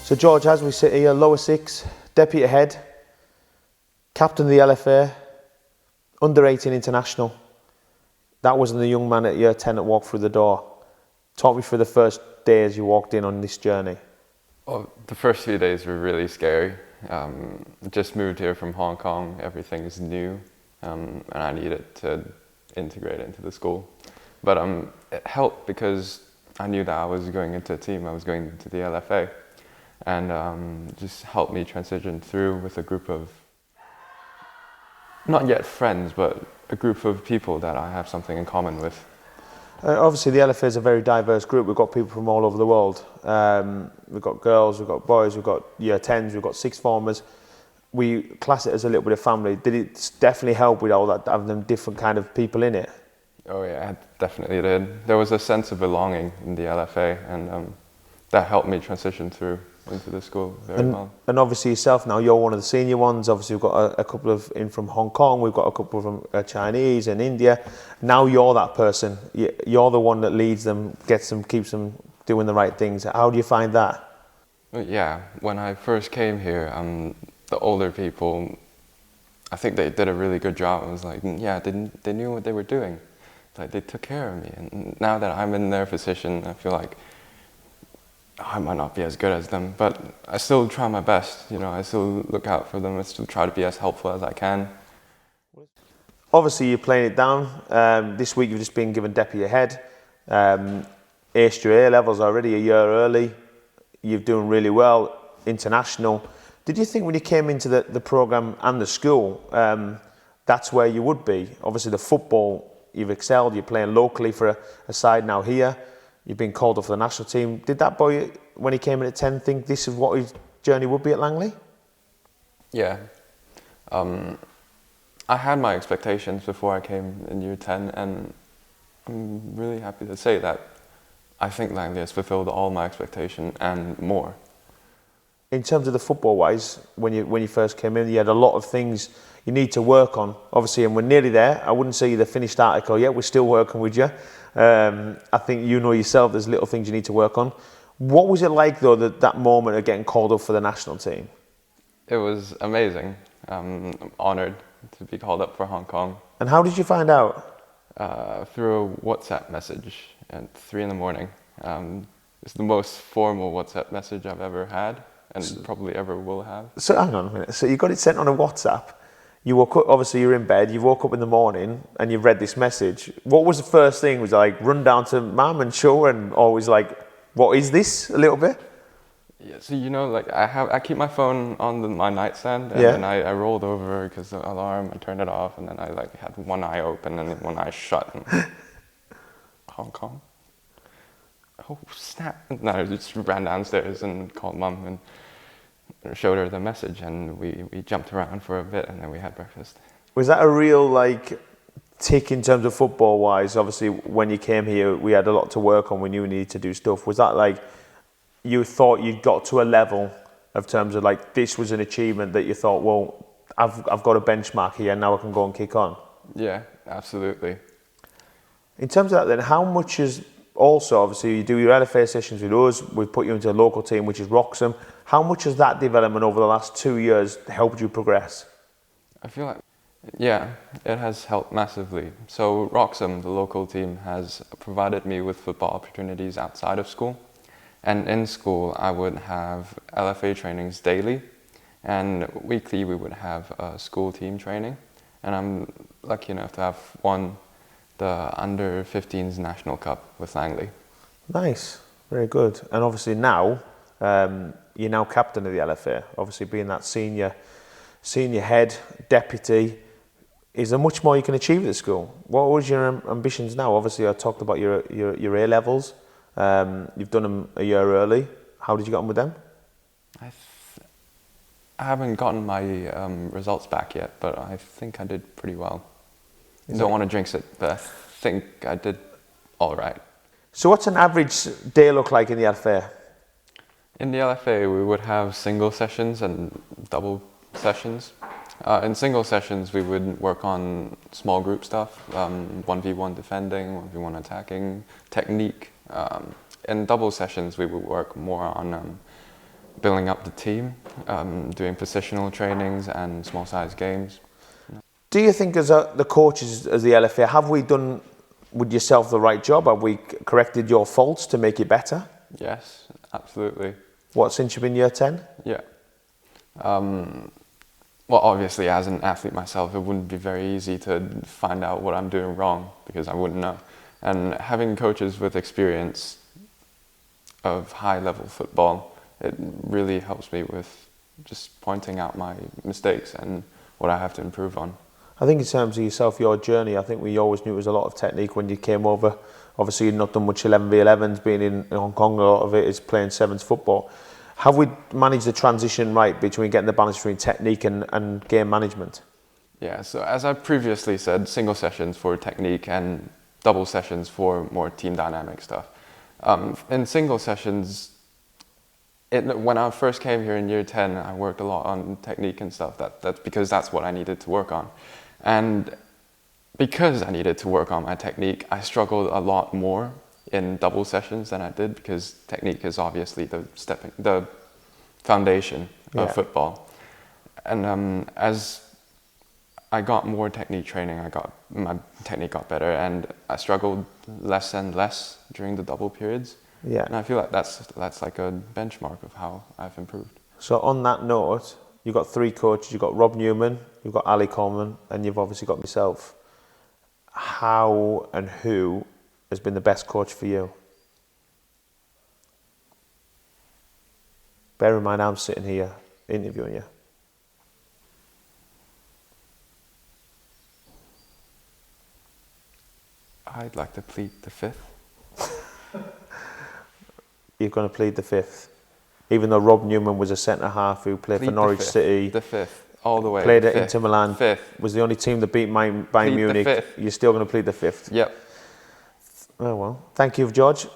So George, as we sit here, lower six, deputy head, captain of the LFA, under 18 international. That wasn't the young man at year 10 that walked through the door. Talk me through the first days you walked in on this journey. Well, the first few days were really scary. Just moved here from Hong Kong, everything is new, and I needed to integrate into the school. But it helped because I knew that I was going into a team, I was going into the LFA, and just helped me transition through with a group of, not yet friends, but a group of people that I have something in common with. Obviously the LFA is a very diverse group. We've got people from all over the world. We've got girls, we've got boys, we've got year 10s, we've got sixth formers. We class it as a little bit of family. Did it definitely help with all that, having them different kind of people in it? Oh yeah, it definitely did. There was a sense of belonging in the LFA, and that helped me transition through into the school very well. And obviously yourself now, you're one of the senior ones. Obviously we've got a couple of in from Hong Kong, we've got a couple from Chinese and India. Now you're that person. You're the one that leads them, gets them, keeps them doing the right things. How do you find that? Yeah, when I first came here, the older people, I think they did a really good job. It was like, yeah, they knew what they were doing. Like they took care of me. And now that I'm in their position, I feel like I might not be as good as them, but I still try my best. You know, I still look out for them. I still try to be as helpful as I can. Obviously, you're playing it down. This week, you've just been given deputy head. Aced your A levels already a year early. You're doing really well. International. Did you think when you came into the program and the school, that's where you would be? Obviously, the football, you've excelled. You're playing locally for a side now here. You've been called up for the national team. Did that boy, when he came in at 10, think this is what his journey would be at Langley? Yeah. I had my expectations before I came in year 10, and I'm really happy to say that I think Langley has fulfilled all my expectations and more. In terms of the football-wise, when you first came in, you had a lot of things you need to work on, obviously, and we're nearly there. I wouldn't say you're the finished article yet. We're still working with you. I think you know yourself, there's little things you need to work on. What was it like, though, that moment of getting called up for the national team? It was amazing. I'm honoured to be called up for Hong Kong. And how did you find out? Through a WhatsApp message at 3 in the morning. It's the most formal WhatsApp message I've ever had, and probably ever will have. So hang on a minute. So you got it sent on a WhatsApp. You woke up, obviously you're in bed, you woke up in the morning and you've read this message. What was the first thing? Was it like run down to mum and show her, and always like, what is this, a little bit? Yeah, so you know, like I keep my phone on my nightstand, and then I rolled over because the alarm, I turned it off, and then I like had one eye open and then one eye shut. And Hong Kong? Oh snap. And I just ran downstairs and called mum and showed her the message, and we jumped around for a bit, and then we had breakfast. Was that a real like tick in terms of football wise? Obviously when you came here we had a lot to work on, we knew we needed to do stuff. Was that like you thought you'd got to a level of terms of like this was an achievement that you thought, well, I've got a benchmark here, now I can go and kick on? Yeah, absolutely. In terms of that then, how much is also, obviously you do your LFA sessions with us, we've put you into a local team which is Wroxham. How much has that development over the last 2 years helped you progress? I feel like, yeah, it has helped massively. So Wroxham, the local team, has provided me with football opportunities outside of school. And in school I would have LFA trainings daily, and weekly we would have a school team training. And I'm lucky enough to have won the Under 15s National Cup with Langley. Nice, very good. And obviously now, you're now captain of the LFA. Obviously being that senior head, deputy, is there much more you can achieve at the school? What was your ambitions now? Obviously I talked about your A levels. You've done them a year early. How did you get on with them? I haven't gotten my results back yet, but I think I did pretty well. Don't want to jinx it, but I think I did all right. So what's an average day look like in the LFA? In the LFA, we would have single sessions and double sessions. In single sessions, we would work on small group stuff, 1v1 defending, 1v1 attacking, technique. In double sessions, we would work more on building up the team, doing positional trainings and small size games. Do you think as the coaches, as the LFA, have we done with yourself the right job? Have we corrected your faults to make it better? Yes, absolutely. What, since you've been year 10? Yeah. Well, obviously, as an athlete myself, it wouldn't be very easy to find out what I'm doing wrong because I wouldn't know. And having coaches with experience of high-level football, it really helps me with just pointing out my mistakes and what I have to improve on. I think in terms of yourself, your journey, I think we always knew it was a lot of technique when you came over. Obviously, you've not done much 11v11s, being in Hong Kong, a lot of it is playing sevens football. Have we managed the transition right between getting the balance between technique and game management? Yeah, so as I previously said, single sessions for technique and double sessions for more team dynamic stuff. In single sessions, when I first came here in year 10, I worked a lot on technique and stuff. That's because that's what I needed to work on. And because I needed to work on my technique, I struggled a lot more in double sessions than I did because technique is obviously the foundation of football. And as I got more technique training, my technique got better, and I struggled less and less during the double periods. Yeah. And I feel like that's like a benchmark of how I've improved. So on that note, you've got 3 coaches. You've got Rob Newman, you've got Ali Coleman, and you've obviously got myself. How and who has been the best coach for you? Bear in mind, I'm sitting here interviewing you. I'd like to plead the 5th. You're going to plead the 5th, even though Rob Newman was a centre half who played for Norwich City. The 5th, all the way. Played at Inter Milan. 5th. Was the only team that beat Bayern Munich. The 5th. You're still going to plead the 5th. Yep. Oh well. Thank you, George.